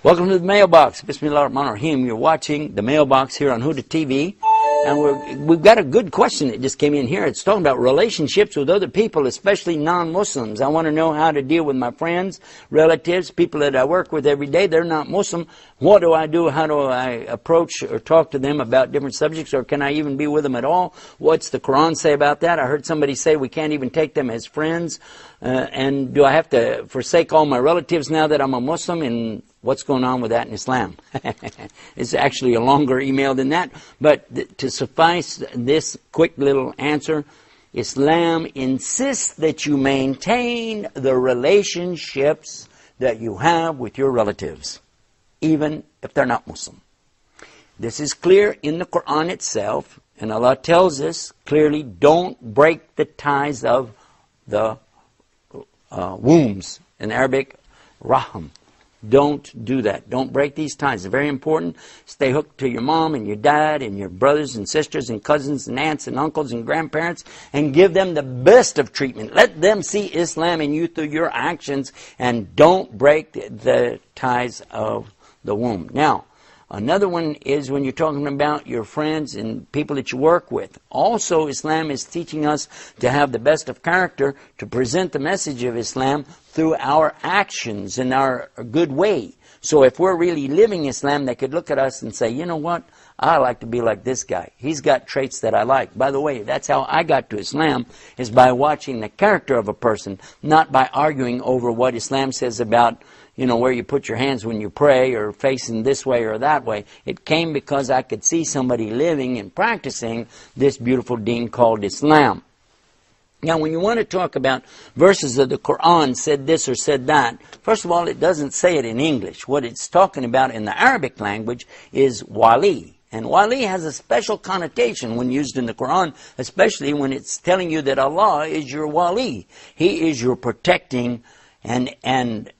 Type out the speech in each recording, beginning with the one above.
Welcome to the mailbox. Bismillahirrahmanirrahim. You're watching the mailbox here on Huda TV. And we've got a good question that just came in here. It's talking about relationships with other people, especially non-Muslims. I want to know how to deal with my friends, relatives, people that I work with every day. They're not Muslim. What do I do? How do I approach or talk to them about different subjects? Or can I even be with them at all? What's the Quran say about that? I heard somebody say we can't even take them as friends. And do I have to forsake all my relatives now that I'm a Muslim? And what's going on with that in Islam? It's actually a longer email than that. But to suffice this quick little answer, Islam insists that you maintain the relationships that you have with your relatives, even if they're not Muslim. This is clear in the Quran itself, and Allah tells us clearly, don't break the ties of the wombs. In Arabic, rahim. Don't do that. Don't break these ties. It's very important. Stay hooked to your mom and your dad and your brothers and sisters and cousins and aunts and uncles and grandparents, and give them the best of treatment. Let them see Islam in you through your actions, and don't break the ties of the womb. Now, another one is when you're talking about your friends and people that you work with. Also, Islam is teaching us to have the best of character, to present the message of Islam through our actions and our good way. So if we're really living Islam, they could look at us and say, you know what, I like to be like this guy. He's got traits that I like. By the way, that's how I got to Islam, is by watching the character of a person, not by arguing over what Islam says about, you know, where you put your hands when you pray, or facing this way or that way. It came because I could see somebody living and practicing this beautiful deen called Islam. Now, when you want to talk about verses of the Quran said this or said that, first of all, it doesn't say it in English. What it's talking about in the Arabic language is wali. And wali has a special connotation when used in the Quran, especially when it's telling you that Allah is your wali. He is your protecting and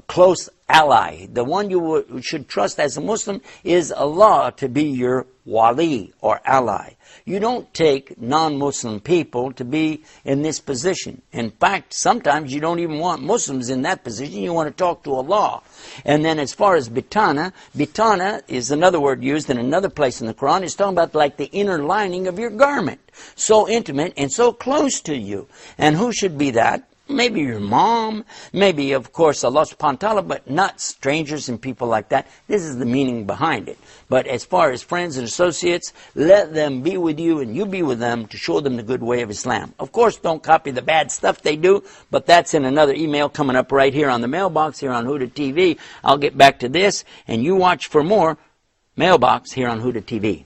close ally. The one you should trust as a Muslim is Allah to be your wali or ally. You don't take non-Muslim people to be in this position. In fact, sometimes you don't even want Muslims in that position. You want to talk to Allah. And then as far as bitana, bitana is another word used in another place in the Quran. It's talking about like the inner lining of your garment. So intimate and so close to you. And who should be that? Maybe your mom, maybe, of course, Allah subhanahu wa ta'ala, but not strangers and people like that. This is the meaning behind it. But as far as friends and associates, let them be with you and you be with them to show them the good way of Islam. Of course, don't copy the bad stuff they do, but that's in another email coming up right here on the mailbox here on Huda TV. I'll get back to this, and you watch for more mailbox here on Huda TV.